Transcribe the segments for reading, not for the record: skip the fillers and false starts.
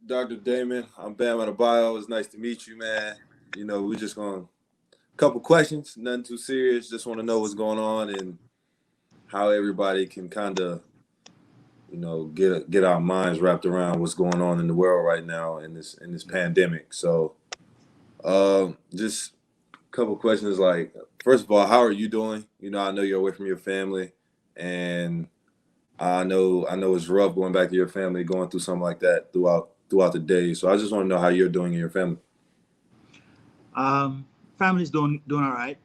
Dr. Damon. I'm Bam Adebayo. It's nice to meet you, man. We're just going couple questions, nothing too serious. Just want to know what's going on and how everybody can kind of, get our minds wrapped around what's going on in the world right now in this pandemic. So, just a couple questions. Like, first of all, how are you doing? I know you're away from your family, and I know it's rough going back to your family, going through something like that throughout the day. So I just want to know how you're doing in your family. Family's doing all right.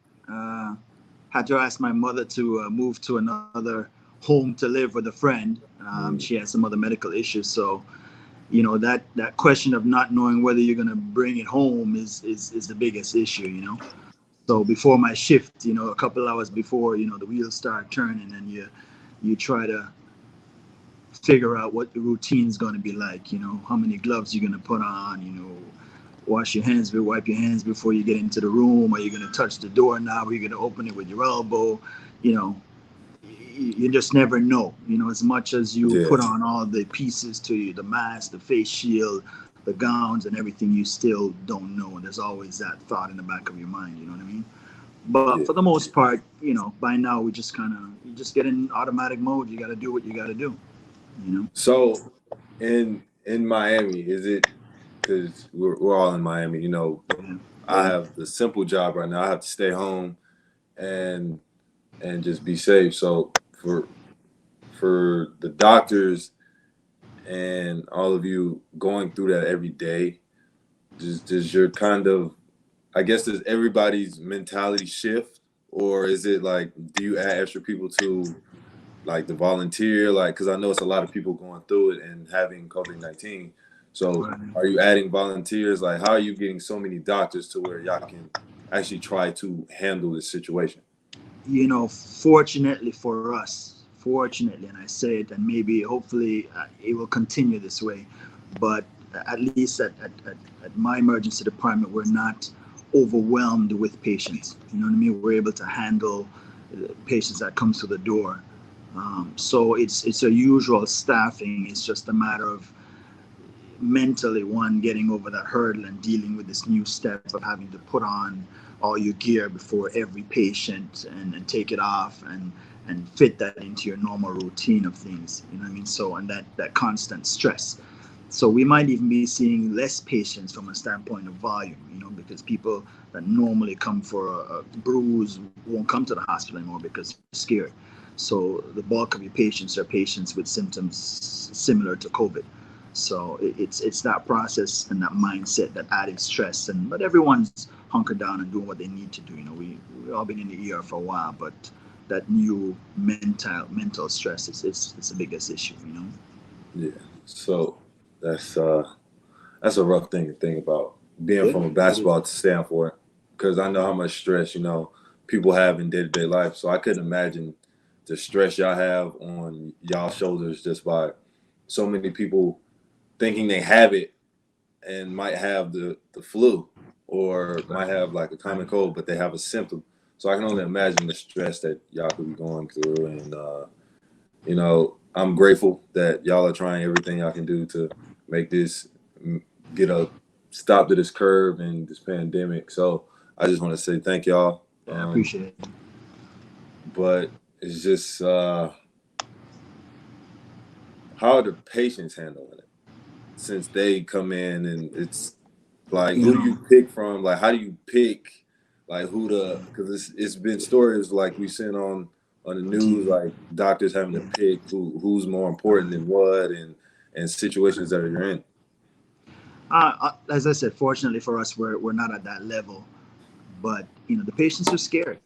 Had to ask my mother to move to another home to live with a friend. She has some other medical issues, so that question of not knowing whether you're gonna bring it home is the biggest issue. So before my shift, a couple hours before, the wheels start turning, and you try to figure out what the routine is going to be like. How many gloves you're going to put on. Wash your hands, wipe your hands before you get into the room. Are you going to touch the doorknob? Are you going to open it with your elbow? You just never know. As much as you put on all the pieces to you, the mask, the face shield, the gowns, and everything, you still don't know. And there's always that thought in the back of your mind. You know what I mean? But for the most part, by now we just you just get in automatic mode. You got to do what you got to do. So, in Miami, is it because we're all in Miami? I have the simple job right now. I have to stay home and just be safe. So for the doctors and all of you going through that every day, does your kind of, I guess, does everybody's mentality shift, or is it like, do you add extra people to like the volunteer, like, because I know it's a lot of people going through it and having COVID-19. So are you adding volunteers? Like, how are you getting so many doctors to where y'all can actually try to handle this situation? Fortunately, and I say it, and maybe hopefully it will continue this way, but at least at my emergency department, we're not overwhelmed with patients. You know what I mean? We're able to handle patients that come to the door. So it's a usual staffing. It's just a matter of mentally, one, getting over that hurdle and dealing with this new step of having to put on all your gear before every patient and take it off and fit that into your normal routine of things. You know what I mean? So, and that constant stress. So we might even be seeing less patients from a standpoint of volume, because people that normally come for a bruise won't come to the hospital anymore because they're scared. So the bulk of your patients are patients with symptoms similar to COVID. So it's that process and that mindset that added stress, but everyone's hunkered down and doing what they need to do. We've all been in the ER for a while, but that new mental stress is the biggest issue. Yeah. So that's a rough thing to think about, being from a basketball standpoint, because I know how much stress people have in day-to-day life. So I couldn't imagine the stress y'all have on y'all shoulders just by so many people thinking they have it and might have the flu or might have like a common cold, but they have a symptom. So I can only imagine the stress that y'all could be going through. And, I'm grateful that y'all are trying everything y'all can do to make this, get a stop to this curve and this pandemic. So I just want to say thank y'all. I appreciate it. But it's just, how are the patients handling it? Since they come in, and it's like, who do you pick from? Like, how do you pick, like, because it's been stories like we've seen on the news, like doctors having to pick who's more important than what, and situations that you're in. As I said, fortunately for us, we're not at that level, but the patients are scared.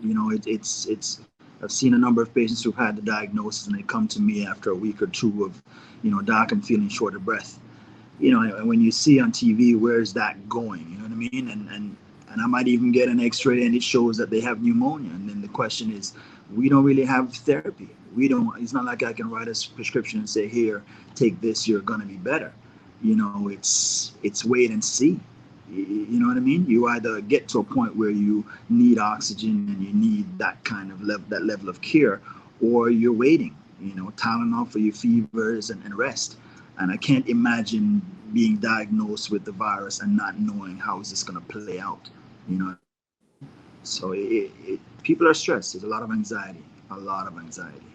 It's I've seen a number of patients who've had the diagnosis and they come to me after a week or two of, doc, I'm feeling short of breath. And when you see on TV, where's that going? You know what I mean? And I might even get an X-ray and it shows that they have pneumonia. And then the question is, we don't really have therapy. It's not like I can write a prescription and say, here, take this, you're gonna be better. It's wait and see. You know what I mean? You either get to a point where you need oxygen and you need that kind of level of care, or you're waiting. Tylenol for your fevers and rest. And I can't imagine being diagnosed with the virus and not knowing how is this going to play out. You know what I mean? So people are stressed. There's a lot of anxiety, a lot of anxiety.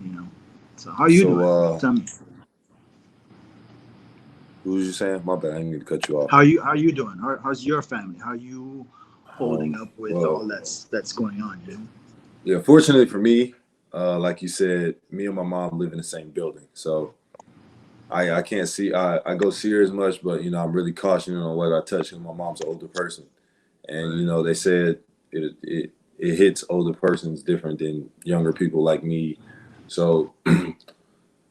You know. So how are you So, doing? Tell me. who was you saying? My bad. I didn't mean to cut you off. How you doing? How's your family? How are you holding up with all Well, that's going on? You know. yeah. Fortunately for me, like you said, me and my mom live in the same building, so I can't see. I go see her as much, but I'm really cautious on what I touch. And my mom's an older person, and Right. they said it hits older persons different than younger people like me. So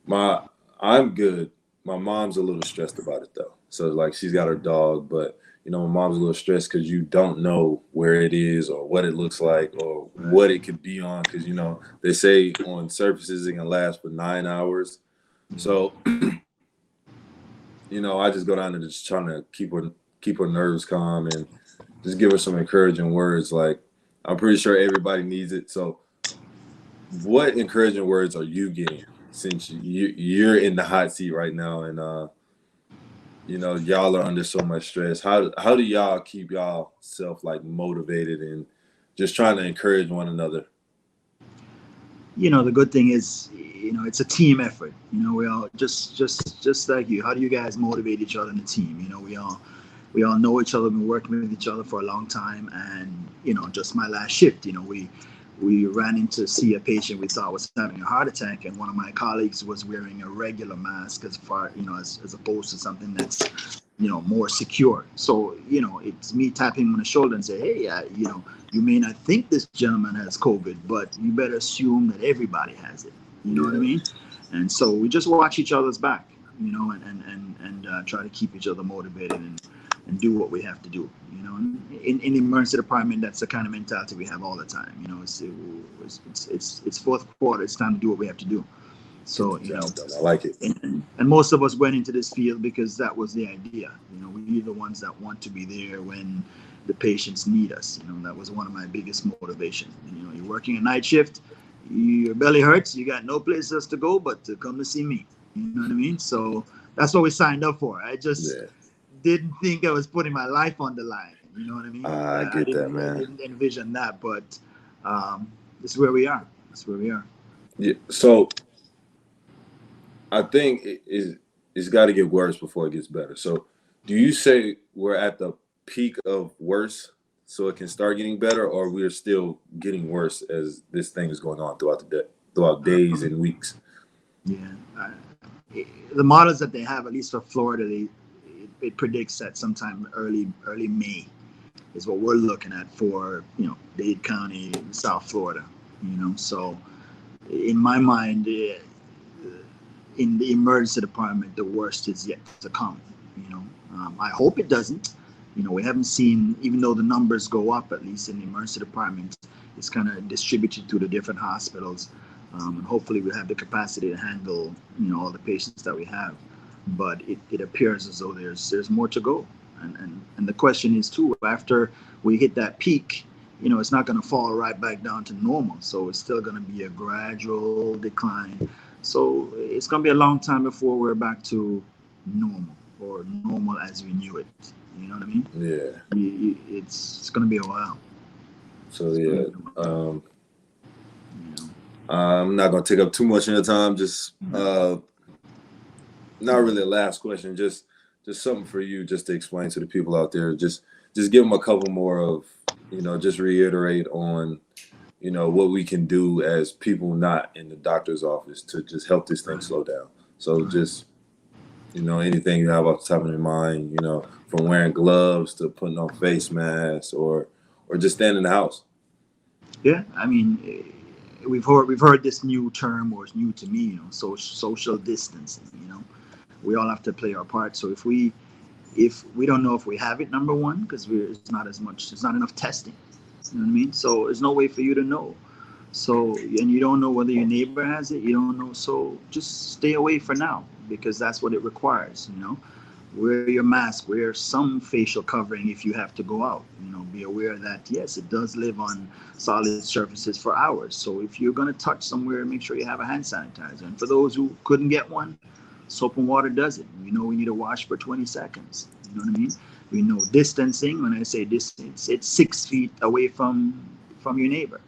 my I'm good. My mom's a little stressed about it though. So like she's got her dog, but my mom's a little stressed because you don't know where it is or what it looks like or Right. what it could be on. Because they say on surfaces it can last for 9 hours. Yeah. So I just go down and just trying to keep her nerves calm and just give her some encouraging words. Like I'm pretty sure everybody needs it. So what encouraging words are you getting since you're in the hot seat right now and y'all are under so much stress? How do y'all keep y'all self like motivated and just trying to encourage one another? The good thing is, it's a team effort. We all just like you. How do you guys motivate each other in the team? We all know each other, been working with each other for a long time, and just my last shift, we ran in to see a patient we thought was having a heart attack, and one of my colleagues was wearing a regular mask as far as opposed to something that's more secure. So it's me tapping him on the shoulder and say, hey, you may not think this gentleman has COVID, but you better assume that everybody has it. You know what I Yeah, mean? And so we just watch each other's back, and try to keep each other motivated and do what we have to do. In the emergency department, that's the kind of mentality we have all the time. It's fourth quarter. It's time to do what we have to do. get So the job done. I like it. and most of us went into this field because that was the idea. We're the ones that want to be there when the patients need us. That was one of my biggest motivations. You're working a night shift, your belly hurts, you got no place else to go but to come to see me. You know what I mean? So that's what we signed up for. I just Yeah, didn't think I was putting my life on the line. You know what I mean? I I get that, didn't I man. didn't envision that, but this is where we are. That's where we are. Yeah. So I think it's got to get worse before it gets better. So do you say we're at the peak of worse so it can start getting better, or we're still getting worse as this thing is going on throughout the day, throughout days Um, and weeks? yeah, the models that they have, at least for Florida, it predicts that sometime early May is what we're looking at for Dade County, South Florida. So in my mind, in the emergency department, the worst is yet to come. I hope it doesn't. We haven't seen, even though the numbers go up, at least in the emergency department, it's kind of distributed to the different hospitals, and hopefully we'll have the capacity to handle all the patients that we have. But it appears as though there's more to go, and the question is too, after we hit that peak, it's not going to fall right back down to normal. So it's still going to be a gradual decline. So it's going to be a long time before we're back to normal or normal as we knew it. You know what I mean? Yeah. It's going to be a while. So It's going yeah, to be a while. You know. I'm not gonna take up too much of your time. Just not really a last question. Just something for you, just to explain to the people out there. Just give them a couple more of just reiterate on what we can do as people not in the doctor's office to just help this thing Right. slow down. So Right. just anything you have off the top of your mind, from wearing gloves to putting on face masks or just staying in the house. Yeah. I mean, we've heard this new term, or it's new to me. Social distancing. We all have to play our part. So if we don't know if we have it, number one, because it's not enough testing. You know what I mean? So there's no way for you to know. So, and you don't know whether your neighbor has it. You don't know. So just stay away for now, because that's what it requires. Wear your mask, wear some facial covering if you have to go out. Be aware that yes, it does live on solid surfaces for hours. So if you're going to touch somewhere, make sure you have a hand sanitizer. And for those who couldn't get one, Soap and water does it. We know we need to wash for 20 seconds. You know what I mean? We know distancing. When I say distance, it's 6 feet away from your neighbor.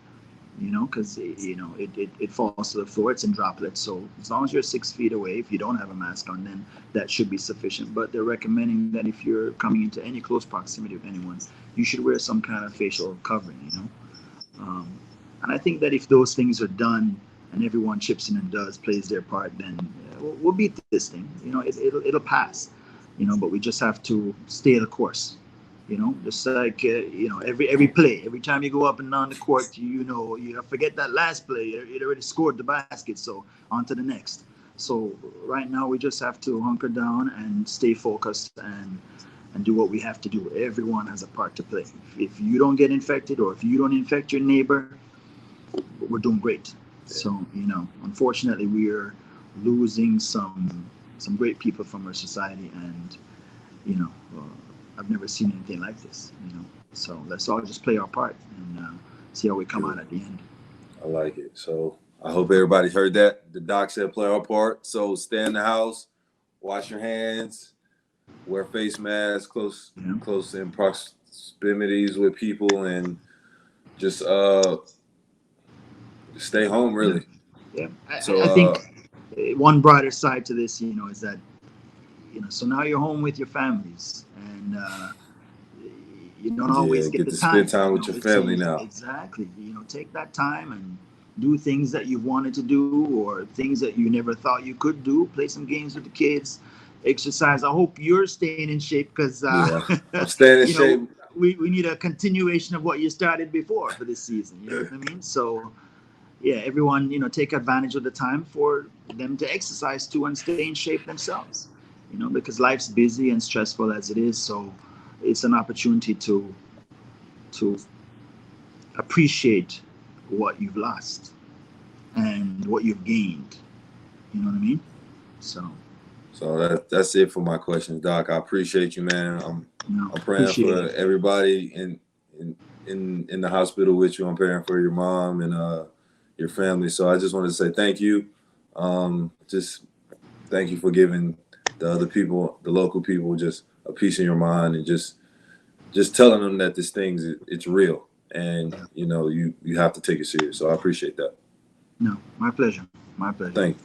You know, because it falls to the floor. It's in droplets. So as long as you're 6 feet away, if you don't have a mask on, then that should be sufficient. But they're recommending that if you're coming into any close proximity of anyone, you should wear some kind of facial covering. And I think that if those things are done and everyone chips in and plays their part, then we'll beat this thing. It'll pass. But we just have to stay the course. Just like every play, every time you go up and down the court, you forget that last play. It already scored the basket, so on to the next. So right now we just have to hunker down and stay focused and do what we have to do. Everyone has a part to play. If you don't get infected or if you don't infect your neighbor, we're doing great. So unfortunately, we are losing some great people from our society, and I've never seen anything like this. So let's all just play our part and see how we come out at the end. I like it. So I hope everybody heard that. The doc said play our part. So stay in the house, wash your hands, wear face masks, close in proximities with people, and just stay home, really. Yeah. So I think one brighter side to this, is that so now you're home with your families, and you don't always get the to time. Spend time with your family now. Exactly. Take that time and do things that you've wanted to do or things that you never thought you could do. Play some games with the kids, exercise. I hope you're staying in shape because I'm staying in shape. We need a continuation of what you started before for this season. You know what I mean? So yeah, everyone, take advantage of the time for them to exercise too and stay in shape themselves. Because life's busy and stressful as it is. So it's an opportunity to appreciate what you've lost and what you've gained. You know what I mean? So that's it for my questions, Doc. I appreciate you, man. I'm praying for everybody in the hospital with you. I'm praying for your mom and your family. So I just wanted to say thank you. Just thank you for giving the other people, the local people, just a peace in your mind, and just telling them that this it's real, and you have to take it serious. So I appreciate that. No, my pleasure. Thank you.